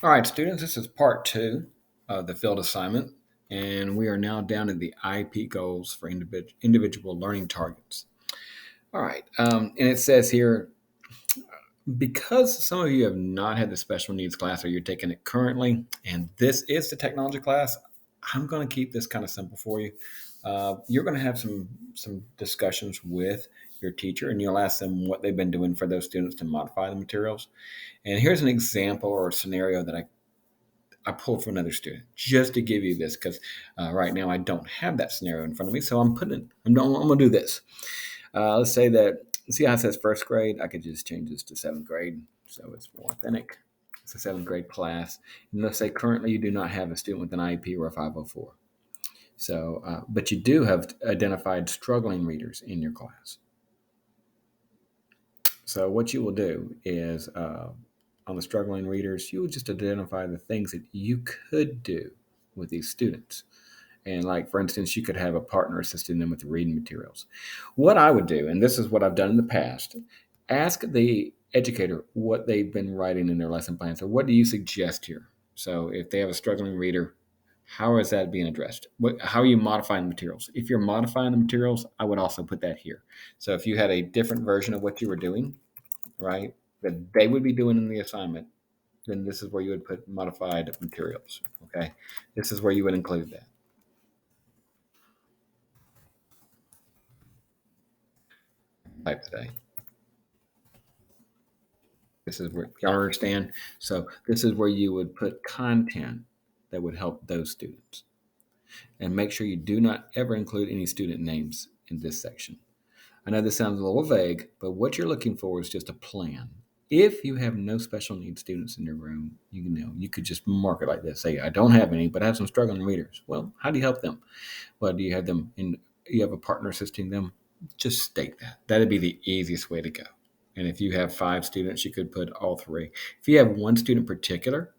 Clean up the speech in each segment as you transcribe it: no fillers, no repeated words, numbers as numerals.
All right, students, this is part two of the field assignment, and we are now down to the IP goals for individual learning targets. All right, and it says here, because some of you have not had the special needs class or you're taking it currently, and this is the technology class, I'm going to keep this kind of simple for you. You're going to have some discussions with your teacher, and you'll ask them what they've been doing for those students to modify the materials. And here's an example or a scenario that I pulled from another student just to give you this because right now I don't have that scenario in front of me. So I'm going to do this. Let's say that, see how it says first grade? I could just change this to seventh grade so it's more authentic. It's a seventh grade class. And let's say currently you do not have a student with an IEP or a 504. So, but you do have identified struggling readers in your class. So what you will do is on the struggling readers, you will just identify the things that you could do with these students. And like, for instance, you could have a partner assisting them with the reading materials. What I would do, and this is what I've done in the past, ask the educator what they've been writing in their lesson plan. So what do you suggest here? So if they have a struggling reader, how is that being addressed? How are you modifying the materials? If you're modifying the materials, I would also put that here. So if you had a different version of what you were doing, right, that they would be doing in the assignment, then this is where you would put modified materials. Okay, this is where you would include that type today. This is where y'all understand. So this is where you would put content that would help those students, and make sure you do not ever include any student names in this section. I know this sounds a little vague, but what you're looking for is just a plan. If you have no special needs students in your room, you could just mark it like this. Say, I don't have any, but I have some struggling readers. Well, how do you help them? Well, do you have them in? You have a partner assisting them? Just state that. That'd be the easiest way to go. And if you have five students, you could put all three. If you have one student in particular,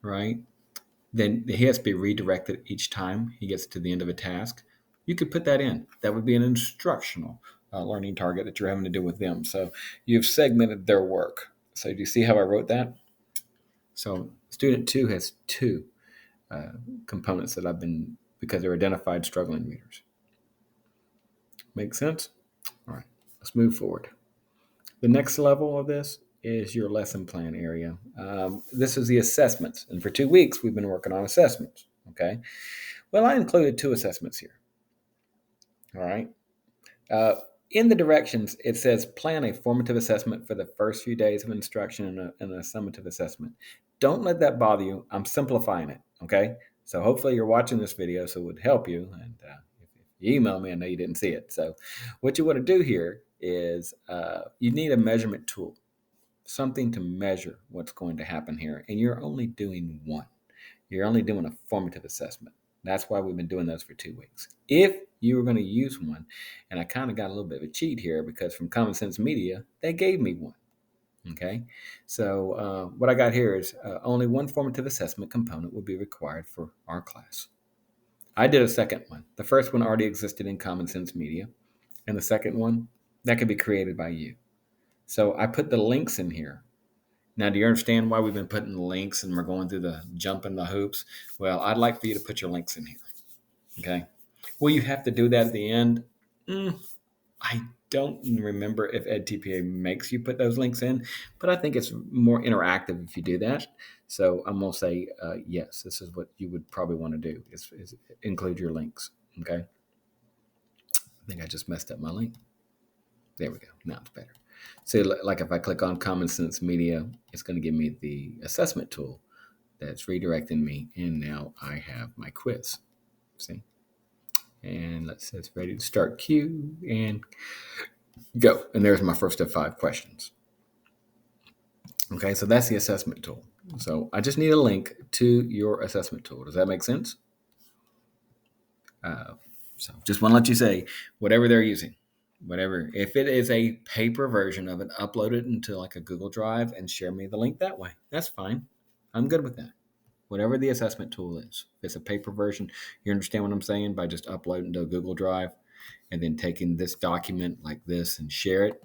right, then he has to be redirected each time he gets to the end of a task. You could put that in. That would be an instructional learning target that you're having to do with them. So you've segmented their work. So do you see how I wrote that? So student two has two uh, components that I've been, because they're identified struggling readers. Make sense? All right, let's move forward. The next level of this is your lesson plan area. This is the assessments. And for 2 weeks, we've been working on assessments. Okay. Well, I included two assessments here. All right. Uh, in the directions, it says plan a formative assessment for the first few days of instruction and a summative assessment. Don't let that bother you. I'm simplifying it. Okay. So hopefully you're watching this video, so it would help you. And if you email me, I know you didn't see it. So what you want to do here is you need a measurement tool, something to measure what's going to happen here. And you're only doing one. You're only doing a formative assessment. That's why we've been doing those for 2 weeks. If you were going to use one, and I kind of got a little bit of a cheat here because from Common Sense Media, they gave me one. Okay. So what I got here is only one formative assessment component will be required for our class. I did a second one. The first one already existed in Common Sense Media, and the second one, that could be created by you. So I put the links in here. Now, do you understand why we've been putting the links and we're going through the jumping the hoops? Well, I'd like for you to put your links in here. Okay. Will you have to do that at the end? I don't remember if EdTPA makes you put those links in, but I think it's more interactive if you do that. So I'm going to say, yes, this is what you would probably want to do is include your links. Okay. I think I just messed up my link. There we go. Now it's better. So like if I click on Common Sense Media, it's going to give me the assessment tool that's redirecting me. And now I have my quiz. See? And let's say it's ready to start Q and go. And there's my first of 5 questions. Okay, so that's the assessment tool. So I just need a link to your assessment tool. Does that make sense? Uh, so just want to let you say whatever they're using, whatever. If it is a paper version of it, upload it into like a Google Drive and share me the link that way. That's fine. I'm good with that. Whatever the assessment tool is. If it's a paper version, you understand what I'm saying by just uploading to a Google Drive and then taking this document like this and share it,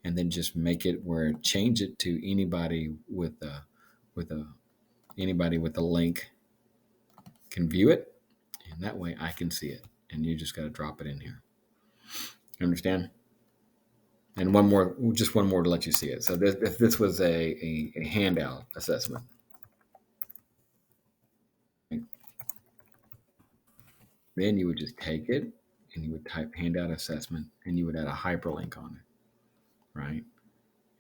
and then just make it where change it to anybody with a anybody with the link can view it, and that way I can see it. And you just got to drop it in here. You understand? And one more, just one more to let you see it. So if this was a handout assessment, then you would just take it and you would type handout assessment and you would add a hyperlink on it, right?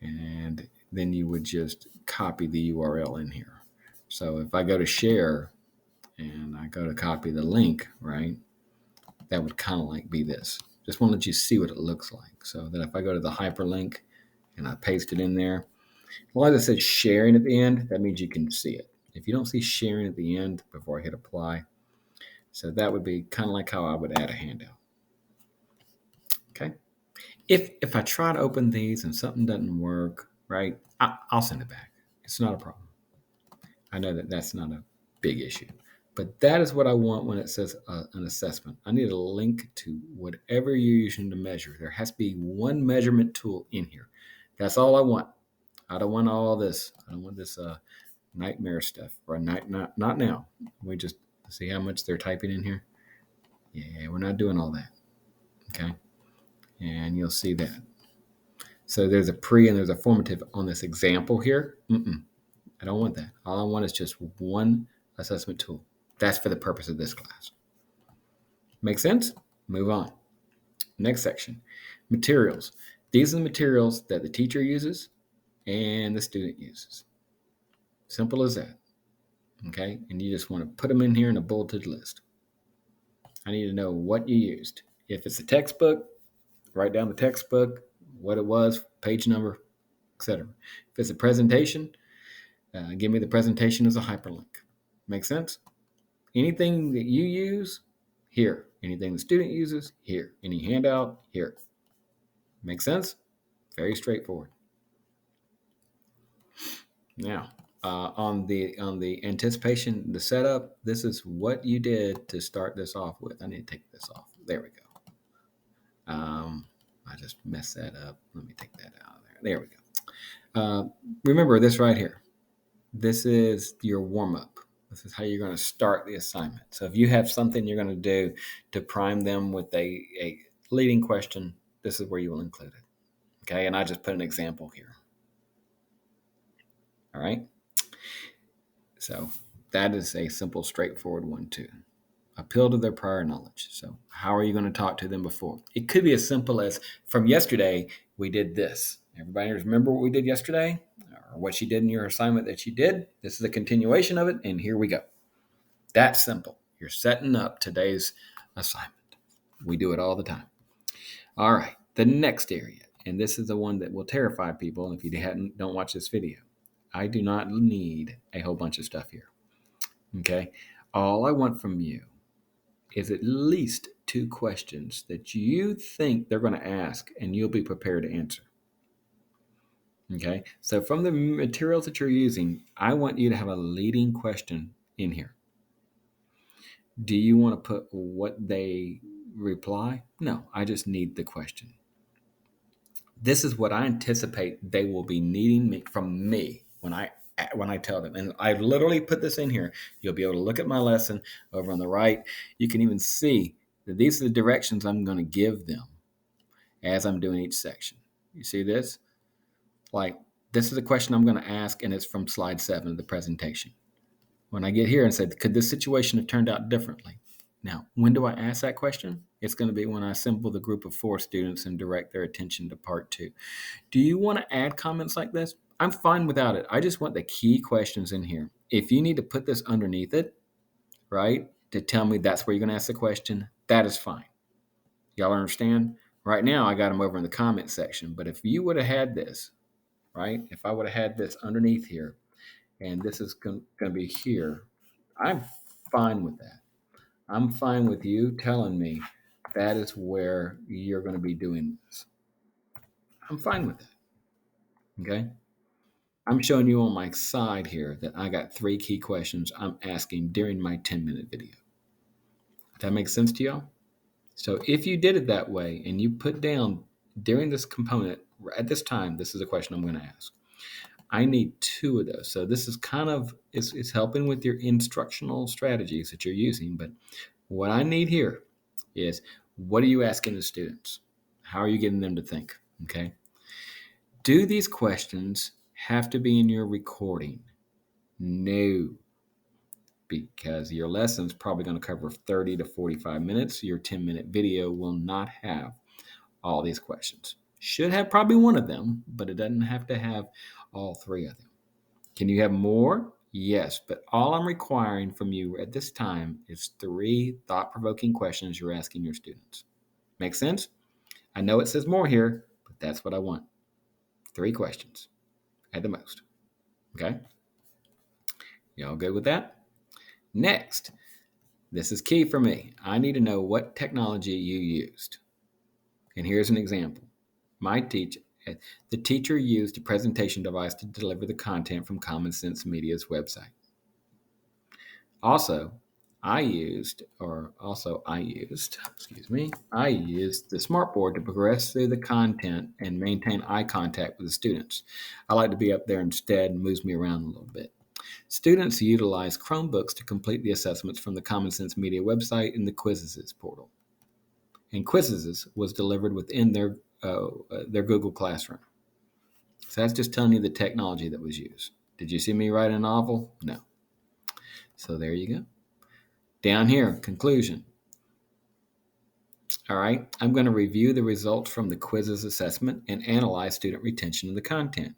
And then you would just copy the URL in here. So if I go to share and I go to copy the link, right, that would kind of like be this. Just want to let you see what it looks like. So that if I go to the hyperlink and I paste it in there, well, as it says sharing at the end, that means you can see it. If you don't see sharing at the end before I hit apply, so that would be kind of like how I would add a handout. Okay. If I try to open these and something doesn't work, right, I'll send it back. It's not a problem. I know that that's not a big issue. But that is what I want when it says an assessment. I need a link to whatever you're using to measure. There has to be one measurement tool in here. That's all I want. I don't want all this. I don't want this nightmare stuff. Or not now. We just see how much they're typing in here. Yeah, we're not doing all that. Okay. And you'll see that. So there's a pre and there's a formative on this example here. I don't want that. All I want is just one assessment tool. That's for the purpose of this class. Make sense? Move on. Next section, materials. These are the materials that the teacher uses and the student uses. Simple as that. Okay? And you just want to put them in here in a bulleted list. I need to know what you used. If it's a textbook, write down the textbook, what it was, page number, etc. If it's a presentation, give me the presentation as a hyperlink. Make sense? Anything that you use, here. Anything the student uses, here. Any handout, here. Make sense? Very straightforward. Now, on the anticipation, the setup, this is what you did to start this off with. I need to take this off. There we go. I just messed that up. Let me take that out of there. There we go. Remember this right here. This is your warm-up. This is how you're going to start the assignment. So if you have something you're going to do to prime them with a leading question, this is where you will include it. Okay, and I just put an example here. All right. So that is a simple, straightforward one too. Appeal to their prior knowledge. So how are you going to talk to them before? It could be as simple as from yesterday, we did this. Everybody remember what we did yesterday or what you did in your assignment that you did? This is a continuation of it, and here we go. That's simple. You're setting up today's assignment. We do it all the time. All right, the next area, and this is the one that will terrify people if you don't watch this video. I do not need a whole bunch of stuff here. Okay? All I want from you is at least 2 questions that you think they're going to ask and you'll be prepared to answer. Okay? So from the materials that you're using, I want you to have a leading question in here. Do you want to put what they reply? No, I just need the question. This is what I anticipate they will be needing from me when I tell them. And I literally put this in here. You'll be able to look at my lesson over on the right. You can even see that these are the directions I'm going to give them as I'm doing each section. You see this? Like, this is a question I'm going to ask, and it's from slide 7 of the presentation. When I get here and say, could this situation have turned out differently? Now, when do I ask that question? It's going to be when I assemble the group of 4 students and direct their attention to part 2. Do you want to add comments like this? I'm fine without it. I just want the key questions in here. If you need to put this underneath it, right, to tell me that's where you're going to ask the question, that is fine. Y'all understand? Right now, I got them over in the comment section. But if you would have had this, right, if I would have had this underneath here, and this is going to be here, I'm fine with that. I'm fine with you telling me that is where you're going to be doing this. I'm fine with that. Okay? I'm showing you on my side here that I got 3 key questions I'm asking during my 10-minute video. Does that make sense to y'all? So if you did it that way and you put down during this component, at this time, this is a question I'm going to ask. I need 2 of those. So this is kind of it's helping with your instructional strategies that you're using. But what I need here is, what are you asking the students? How are you getting them to think? Okay. Do these questions have to be in your recording? No, because your lesson's probably going to cover 30 to 45 minutes. Your 10-minute video will not have all these questions. Should have probably one of them, but it doesn't have to have all 3 of them. Can you have more? Yes, but all I'm requiring from you at this time is 3 thought-provoking questions you're asking your students. Make sense? I know it says more here, but that's what I want. 3 questions at the most. Okay? Y'all good with that? Next, this is key for me. I need to know what technology you used. And here's an example. The teacher used a presentation device to deliver the content from Common Sense Media's website. I used the smartboard to progress through the content and maintain eye contact with the students. I like to be up there instead, and moves me around a little bit. Students utilize Chromebooks to complete the assessments from the Common Sense Media website in the Quizzes portal. And Quizzes was delivered within their Google Classroom. So that's just telling you the technology that was used. Did you see me write a novel? No. So there you go. Down here, conclusion. All right, I'm going to review the results from the Quizzes assessment and analyze student retention of the content.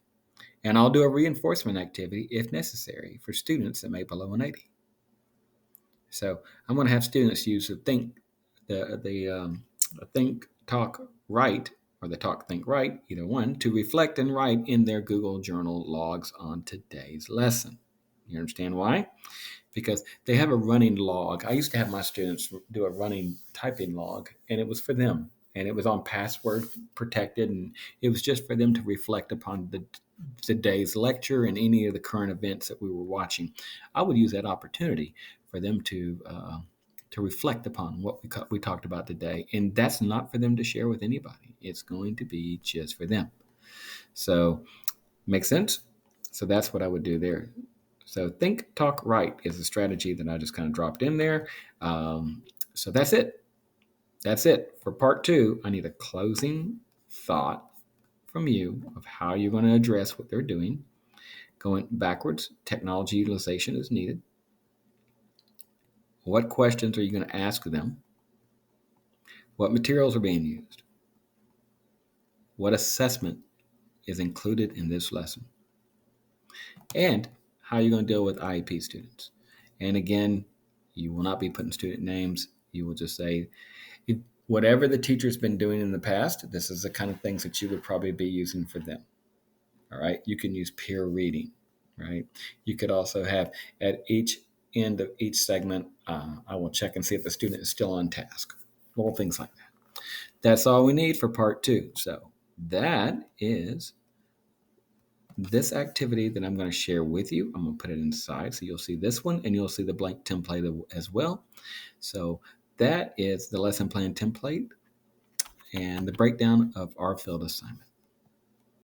And I'll do a reinforcement activity if necessary for students that may below an 80. So I'm going to have students use the think, talk, write, or the talk, think, write, either one, to reflect and write in their Google Journal logs on today's lesson. You understand why? Because they have a running log. I used to have my students do a running typing log, and it was for them. And it was on password protected, and it was just for them to reflect upon the day's lecture and any of the current events that we were watching. I would use that opportunity for them to reflect upon what we talked about today. And that's not for them to share with anybody. It's going to be just for them. So, make sense? So that's what I would do there. So think, talk, write is a strategy that I just kind of dropped in there. So that's it. That's it. For part 2, I need a closing thought from you of how you're going to address what they're doing. Going backwards, technology utilization is needed. What questions are you going to ask them? What materials are being used? What assessment is included in this lesson? And how you're going to deal with IEP students. And again, you will not be putting student names. You will just say, whatever the teacher's been doing in the past, this is the kind of things that you would probably be using for them. All right. You can use peer reading, right? You could also have at each end of each segment, I will check and see if the student is still on task. Little things like that. That's all we need for part 2. So that is this activity that I'm going to share with you. I'm going to put it inside. So you'll see this one, and you'll see the blank template as well. So that is the lesson plan template and the breakdown of our field assignment.